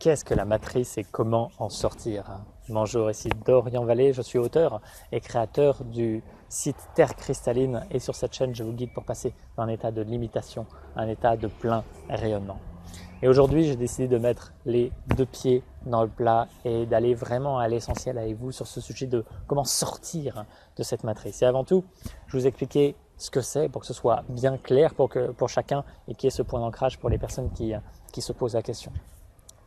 Qu'est-ce que la matrice et comment en sortir? Bonjour, ici Dorian Vallée, je suis auteur et créateur du site Terre Cristalline et sur cette chaîne je vous guide pour passer d'un état de limitation à un état de plein rayonnement. Et aujourd'hui j'ai décidé de mettre les deux pieds dans le plat et d'aller vraiment à l'essentiel avec vous sur ce sujet de comment sortir de cette matrice. Et avant tout, je vous expliquer ce que c'est pour que ce soit bien clair pour chacun et qu'il y ait ce point d'ancrage pour les personnes qui se posent la question.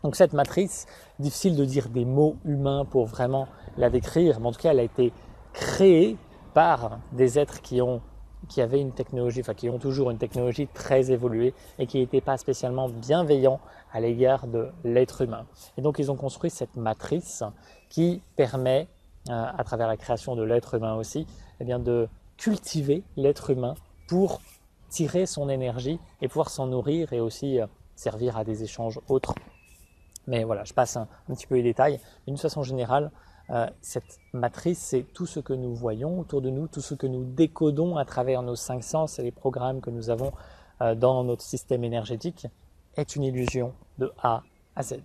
Donc cette matrice, difficile de dire des mots humains pour vraiment la décrire, mais en tout cas elle a été créée par des êtres qui avaient une technologie, enfin qui ont toujours une technologie très évoluée et qui n'étaient pas spécialement bienveillants à l'égard de l'être humain. Et donc ils ont construit cette matrice qui permet, à travers la création de l'être humain aussi, eh bien, de cultiver l'être humain pour tirer son énergie et pouvoir s'en nourrir et aussi servir à des échanges autres. Mais voilà, je passe un petit peu les détails. Mais d'une façon générale, cette matrice, c'est tout ce que nous voyons autour de nous, tout ce que nous décodons à travers nos cinq sens et les programmes que nous avons dans notre système énergétique est une illusion de A à Z.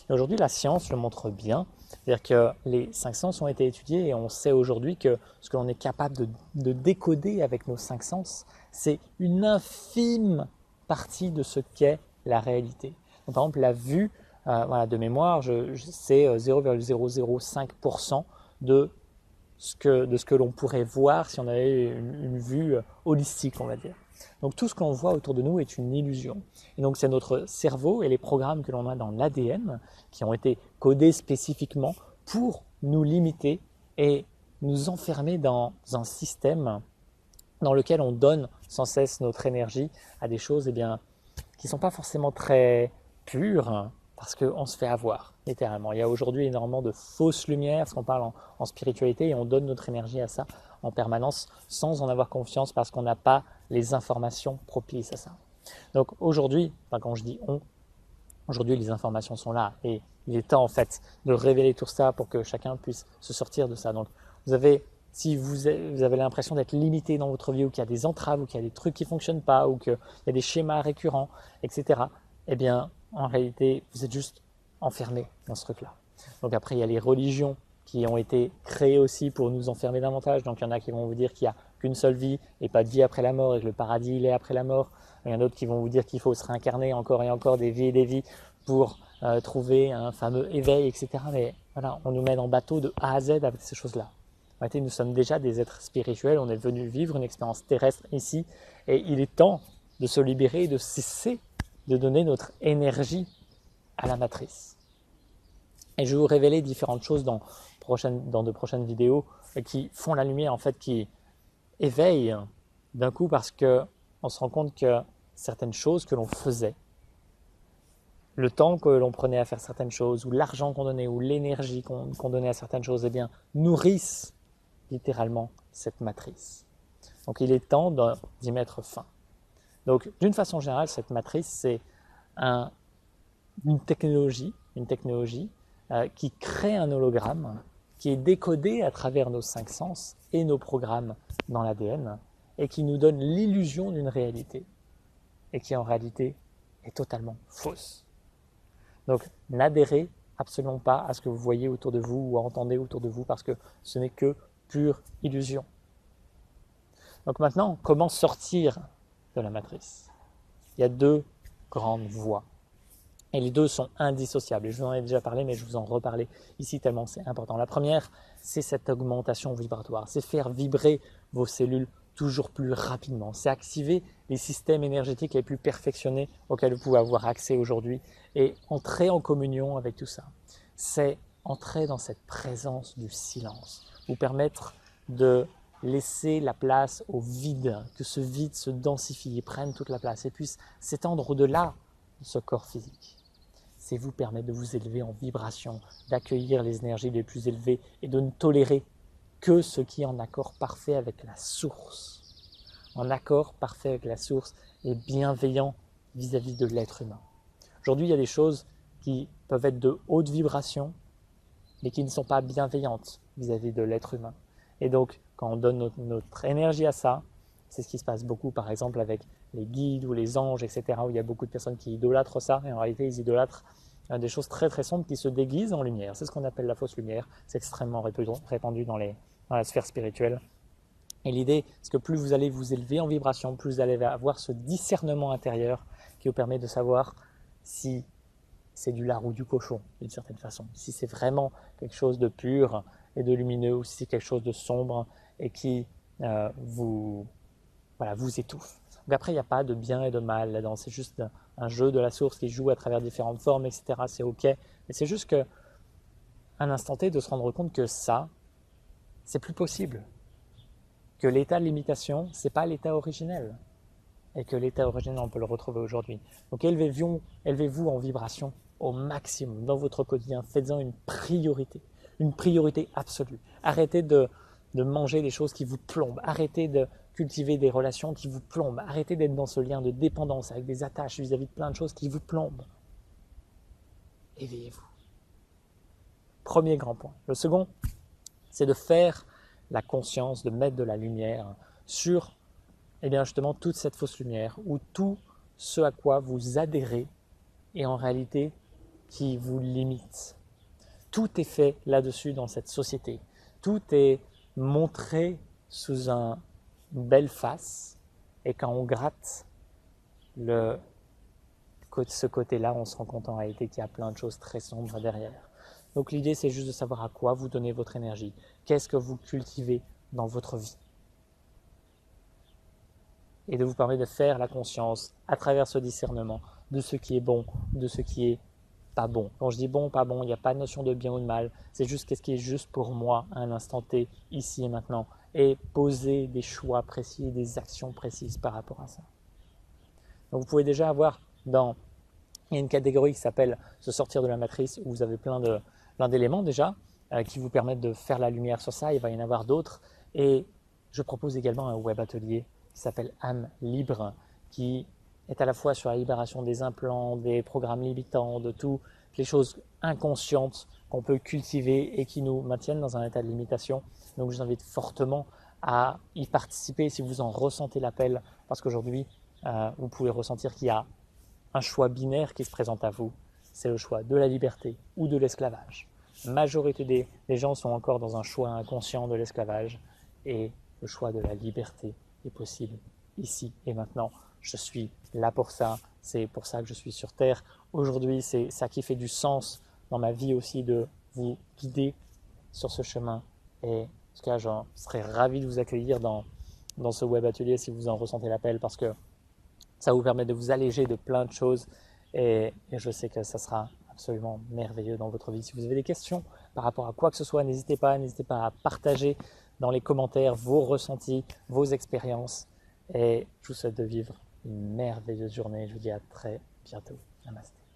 Et aujourd'hui, la science le montre bien. C'est-à-dire que les cinq sens ont été étudiés et on sait aujourd'hui que ce que l'on est capable de décoder avec nos cinq sens, c'est une infime partie de ce qu'est la réalité. Donc, par exemple, la vue, de mémoire, c'est 0,005% de ce que l'on pourrait voir si on avait une vue holistique, on va dire. Donc tout ce que l'on voit autour de nous est une illusion. Et donc c'est notre cerveau et les programmes que l'on a dans l'ADN qui ont été codés spécifiquement pour nous limiter et nous enfermer dans un système dans lequel on donne sans cesse notre énergie à des choses qui ne sont pas forcément très pures, parce qu'on se fait avoir, littéralement. Il y a aujourd'hui énormément de fausses lumières, parce qu'on parle en spiritualité, et on donne notre énergie à ça en permanence, sans en avoir confiance, parce qu'on n'a pas les informations propices à ça. Donc aujourd'hui, quand je dis on, aujourd'hui les informations sont là, et il est temps en fait de révéler tout ça pour que chacun puisse se sortir de ça. Donc si vous avez l'impression d'être limité dans votre vie, ou qu'il y a des entraves, ou qu'il y a des trucs qui ne fonctionnent pas, ou qu'il y a des schémas récurrents, etc., eh bien, en réalité, vous êtes juste enfermé dans ce truc-là. Donc après, il y a les religions qui ont été créées aussi pour nous enfermer davantage. Donc il y en a qui vont vous dire qu'il n'y a qu'une seule vie et pas de vie après la mort, et que le paradis, il est après la mort. Il y en a d'autres qui vont vous dire qu'il faut se réincarner encore et encore des vies et des vies pour trouver un fameux éveil, etc. Mais voilà, on nous met en bateau de A à Z avec ces choses-là. En réalité, nous sommes déjà des êtres spirituels, on est venus vivre une expérience terrestre ici, et il est temps de se libérer et de cesser de donner notre énergie à la matrice. Et je vais vous révéler différentes choses dans de prochaines vidéos qui font la lumière, en fait, qui éveillent d'un coup, parce qu'on se rend compte que certaines choses que l'on faisait, le temps que l'on prenait à faire certaines choses, ou l'argent qu'on donnait, ou l'énergie qu'on donnait à certaines choses, nourrissent littéralement cette matrice. Donc il est temps d'y mettre fin. Donc, d'une façon générale, cette matrice, c'est une technologie qui crée un hologramme qui est décodé à travers nos cinq sens et nos programmes dans l'ADN, et qui nous donne l'illusion d'une réalité, et qui en réalité est totalement fausse. Donc, n'adhérez absolument pas à ce que vous voyez autour de vous ou entendez autour de vous, parce que ce n'est que pure illusion. Donc maintenant, comment sortir de la matrice? Il y a deux grandes voies. Et les deux sont indissociables. Et je vous en ai déjà parlé, mais je vous en reparler ici tellement c'est important. La première, c'est cette augmentation vibratoire. C'est faire vibrer vos cellules toujours plus rapidement. C'est activer les systèmes énergétiques les plus perfectionnés auxquels vous pouvez avoir accès aujourd'hui et entrer en communion avec tout ça. C'est entrer dans cette présence du silence. Vous permettre de laisser la place au vide, que ce vide se densifie et prenne toute la place et puisse s'étendre au-delà de ce corps physique. C'est vous permettre de vous élever en vibration, d'accueillir les énergies les plus élevées et de ne tolérer que ce qui est en accord parfait avec la source. En accord parfait avec la source et bienveillant vis-à-vis de l'être humain. Aujourd'hui, il y a des choses qui peuvent être de haute vibration, mais qui ne sont pas bienveillantes vis-à-vis de l'être humain. Et donc, quand on donne notre énergie à ça, c'est ce qui se passe beaucoup, par exemple, avec les guides ou les anges, etc., où il y a beaucoup de personnes qui idolâtrent ça, et en réalité, ils idolâtrent des choses très très sombres qui se déguisent en lumière. C'est ce qu'on appelle la fausse lumière. C'est extrêmement répandu dans la sphère spirituelle. Et l'idée, c'est que plus vous allez vous élever en vibration, plus vous allez avoir ce discernement intérieur qui vous permet de savoir si c'est du lard ou du cochon, d'une certaine façon. Si c'est vraiment quelque chose de pur et de lumineux, ou si c'est quelque chose de sombre et qui vous étouffe. Donc après, il n'y a pas de bien et de mal là-dedans. C'est juste un jeu de la source qui joue à travers différentes formes, etc. C'est OK. Mais c'est juste qu'à un instant T, de se rendre compte que ça, c'est plus possible. Que l'état de limitation, ce n'est pas l'état originel. Et que l'état originel, on peut le retrouver aujourd'hui. Donc élevez-vous en vibration au maximum dans votre quotidien. Faites-en une priorité absolue. Arrêtez de manger des choses qui vous plombent. Arrêtez de cultiver des relations qui vous plombent. Arrêtez d'être dans ce lien de dépendance avec des attaches vis-à-vis de plein de choses qui vous plombent. Éveillez-vous. Premier grand point. Le second, c'est de faire la conscience, de mettre de la lumière sur justement toute cette fausse lumière ou tout ce à quoi vous adhérez et en réalité qui vous limite. Tout est fait là-dessus dans cette société. Tout est montré sous une belle face et quand on gratte ce côté-là, on se rend compte en réalité qu'il y a plein de choses très sombres derrière. Donc l'idée, c'est juste de savoir à quoi vous donnez votre énergie. Qu'est-ce que vous cultivez dans votre vie? Et de vous permettre de faire la conscience à travers ce discernement de ce qui est bon, de ce qui est pas bon. Quand je dis bon, pas bon, il n'y a pas de notion de bien ou de mal. C'est juste qu'est-ce qui est juste pour moi à un instant T, ici et maintenant. Et poser des choix précis, des actions précises par rapport à ça. Donc vous pouvez déjà avoir il y a une catégorie qui s'appelle se sortir de la matrice où vous avez plein d'éléments déjà qui vous permettent de faire la lumière sur ça. Il va y en avoir d'autres. Et je propose également un web atelier qui s'appelle âme libre, qui est à la fois sur la libération des implants, des programmes limitants, de toutes les choses inconscientes qu'on peut cultiver et qui nous maintiennent dans un état de limitation. Donc je vous invite fortement à y participer si vous en ressentez l'appel, parce qu'aujourd'hui, vous pouvez ressentir qu'il y a un choix binaire qui se présente à vous. C'est le choix de la liberté ou de l'esclavage. La majorité des gens sont encore dans un choix inconscient de l'esclavage et le choix de la liberté est possible ici et maintenant. Je suis là pour ça, c'est pour ça que je suis sur Terre. Aujourd'hui, c'est ça qui fait du sens dans ma vie aussi de vous guider sur ce chemin. Et en tout cas, je serais ravi de vous accueillir dans ce web atelier si vous en ressentez l'appel parce que ça vous permet de vous alléger de plein de choses et je sais que ça sera absolument merveilleux dans votre vie. Si vous avez des questions par rapport à quoi que ce soit, n'hésitez pas à partager dans les commentaires vos ressentis, vos expériences et je vous souhaite de vivre une merveilleuse journée. Je vous dis à très bientôt. Namasté.